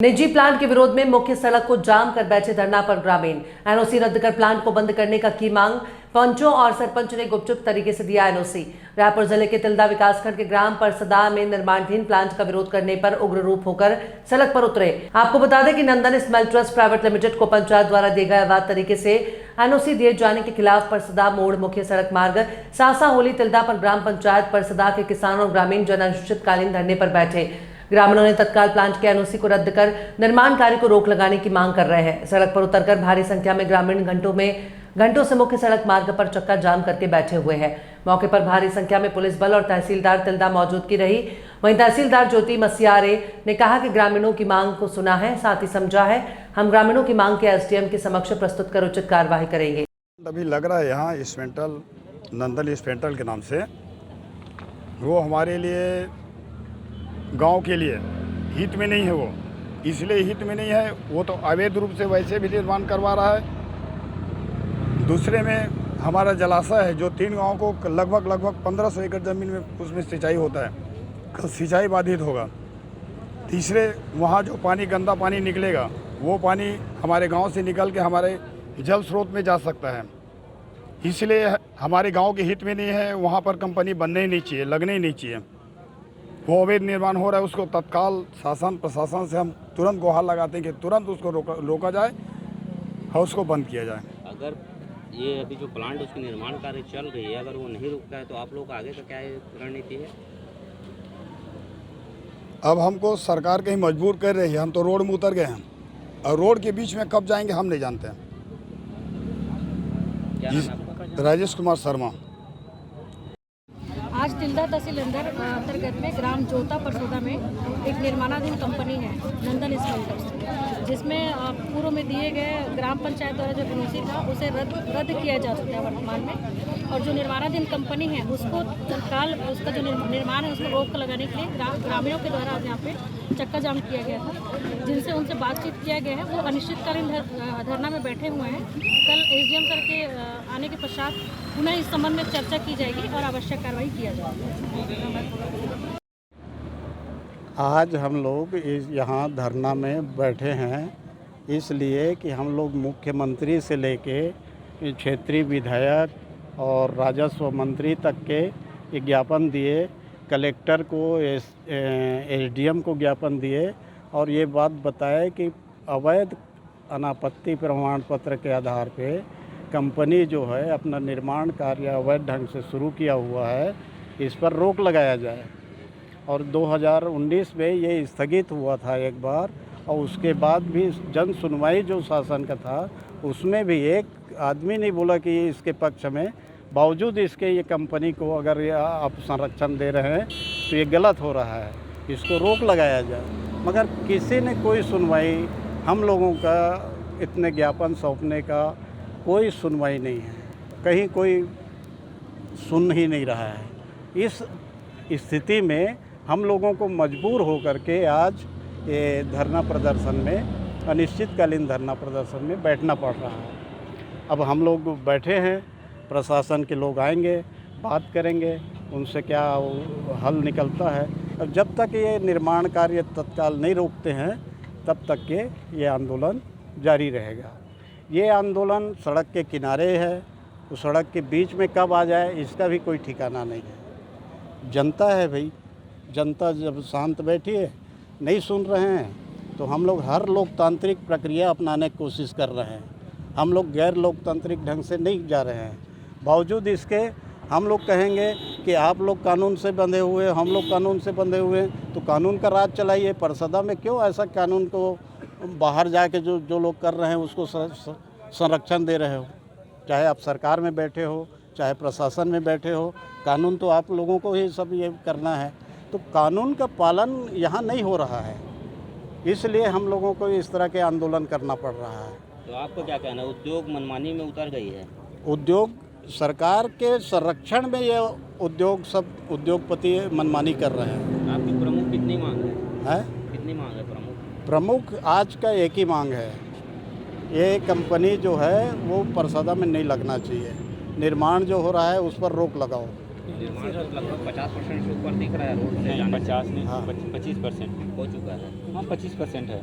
निजी प्लांट के विरोध में मुख्य सड़क को जाम कर बैठे धरना पर ग्रामीण। एनओसी रद्द कर प्लांट को बंद करने का की मांग। पंचों और सरपंच ने गुपचुप तरीके से दिया एनओसी। रायपुर जिले के तिल्दा विकासखंड के ग्राम परसदा में निर्माणाधीन प्लांट का विरोध करने पर उग्र रूप होकर सड़क पर उतरे। आपको बता दें कि नंदन स्मेल ट्रस्ट प्राइवेट लिमिटेड को पंचायत द्वारा दिए गए अवैध तरीके से एनओसी दिए जाने के खिलाफ परसदा मोड़ मुख्य सड़क मार्ग सासा होली तिल्दा पर ग्राम पंचायत परसदा के किसान और ग्रामीण जन अनिश्चितकालीन धरने पर बैठे। ग्रामीणों ने तत्काल प्लांट के एनओसी को रद्द कर निर्माण कार्य को रोक लगाने की मांग कर रहे हैं। सड़क पर उतरकर भारी संख्या में ग्रामीण घंटों से मुख्य सड़क मार्ग पर चक्का जाम करके बैठे हुए हैं। मौके पर भारी संख्या में पुलिस बल और तहसीलदार तिल्दा मौजूदगी रही। वहीं तहसीलदार ज्योति मसियारे ने कहा कि ग्रामीणों की मांग को सुना है, साथ ही समझा है। हम ग्रामीणों की मांग के एसडीएम के समक्ष प्रस्तुत कर उचित कार्यवाही करेंगे। अभी लग रहा है यहाँ स्पेंटल नंदन स्पेंटल के नाम से, वो हमारे लिए गांव के लिए हित में नहीं है। वो इसलिए हित में नहीं है, वो तो अवैध रूप से वैसे भी निर्माण करवा रहा है। दूसरे में हमारा जलाशय है जो 3 गांव को लगभग 1500 एकड़ ज़मीन में उसमें सिंचाई होता है, कल सिंचाई बाधित होगा। तीसरे वहाँ जो पानी गंदा पानी निकलेगा वो पानी हमारे गांव से निकल के हमारे जल स्रोत में जा सकता है। इसलिए हमारे गांव के हित में नहीं है। वहाँ पर कंपनी बनने ही नहीं चाहिए, लगने ही नहीं चाहिए। वो अवैध निर्माण हो रहा है, उसको तत्काल शासन प्रशासन से हम तुरंत गुहार लगाते हैं कि तुरंत उसको रोका जाए और उसको बंद किया जाए। अगर ये अभी जो प्लांट उसकी निर्माण कार्य चल रही है, अगर वो नहीं रुकता है तो आप लोग का आगे का क्या रणनीति है? अब हमको सरकार कहीं मजबूर कर रही है। हम तो रोड में उतर गए हैं और रोड के बीच में कब जाएंगे हम नहीं जानते हैं। राजेश कुमार शर्मा। आज तिल्दा तहसील अंतर्गत में ग्राम जोता परसोदा में एक निर्माणाधीन कंपनी है नंदन स्मेल ट्रस्ट, जिसमें पूर्व में दिए गए ग्राम पंचायत द्वारा जो एनओसी था उसे रद्द किया जा सकता है वर्तमान में। और जो निर्माणाधीन कंपनी है उसको तत्काल उसका जो निर्माण है उसको रोक लगाने के लिए ग्रामीणों के द्वारा आज यहाँ पे चक्का जाम किया गया था, जिनसे उनसे बातचीत किया गया है। वो अनिश्चितकालीन धरना में बैठे हुए हैं। कल एसडीएम सर के आने के पश्चात पुनः इस संबंध में चर्चा की जाएगी और आवश्यक कार्रवाई किया जाएगा। आज हम लोग यहाँ धरना में बैठे हैं इसलिए कि हम लोग मुख्यमंत्री से लेके क्षेत्रीय विधायक और राजस्व मंत्री तक के ज्ञापन दिए, कलेक्टर को एसडीएम को ज्ञापन दिए और ये बात बताए कि अवैध अनापत्ति प्रमाण पत्र के आधार पे कंपनी जो है अपना निर्माण कार्य अवैध ढंग से शुरू किया हुआ है, इस पर रोक लगाया जाए। और 2019 में ये स्थगित हुआ था एक बार, और उसके बाद भी जन सुनवाई जो शासन का था उसमें भी एक आदमी नहीं बोला कि इसके पक्ष में। बावजूद इसके ये कंपनी को अगर ये आप संरक्षण दे रहे हैं तो ये गलत हो रहा है, इसको रोक लगाया जाए। मगर किसी ने कोई सुनवाई, हम लोगों का इतने ज्ञापन सौंपने का कोई सुनवाई नहीं है, कहीं कोई सुन ही नहीं रहा है। इस स्थिति में हम लोगों को मजबूर होकर के आज ये धरना प्रदर्शन में, अनिश्चितकालीन धरना प्रदर्शन में बैठना पड़ रहा है। अब हम लोग बैठे हैं, प्रशासन के लोग आएंगे, बात करेंगे, उनसे क्या हल निकलता है। अब जब तक ये निर्माण कार्य तत्काल नहीं रोकते हैं तब तक के ये आंदोलन जारी रहेगा। ये आंदोलन सड़क के किनारे है, तो सड़क के बीच में कब आ जाए इसका भी कोई ठिकाना नहीं है। जनता है भाई, जनता जब शांत बैठी है, नहीं सुन रहे हैं तो हम लोग हर लोकतांत्रिक प्रक्रिया अपनाने की कोशिश कर रहे हैं। हम लोग गैर लोकतांत्रिक ढंग से नहीं जा रहे हैं। बावजूद इसके हम लोग कहेंगे कि आप लोग कानून से बंधे हुए, हम लोग कानून से बंधे हुए, तो कानून का राज चलाइए। परसदा में क्यों ऐसा कानून को बाहर जाके जो लोग कर रहे हैं उसको संरक्षण दे रहे हो? चाहे आप सरकार में बैठे हो, चाहे प्रशासन में बैठे हो, कानून तो आप लोगों को ही सब ये करना है। तो कानून का पालन यहाँ नहीं हो रहा है, इसलिए हम लोगों को इस तरह के आंदोलन करना पड़ रहा है। तो आपको क्या कहना है, उद्योग मनमानी में उतर गई है? उद्योग सरकार के संरक्षण में ये उद्योगपति मनमानी कर रहे हैं। आपकी प्रमुख कितनी मांग है? कितनी मांग है प्रमुख आज का एक ही मांग है, ये कंपनी जो है वो परसदा में नहीं लगना चाहिए। निर्माण जो हो रहा है उस पर रोक लगाओ। निर्माण लगभग 50% से ऊपर दिख रहा है रोड से। 50 नहीं, 25% हो चुका है। हाँ 25% है।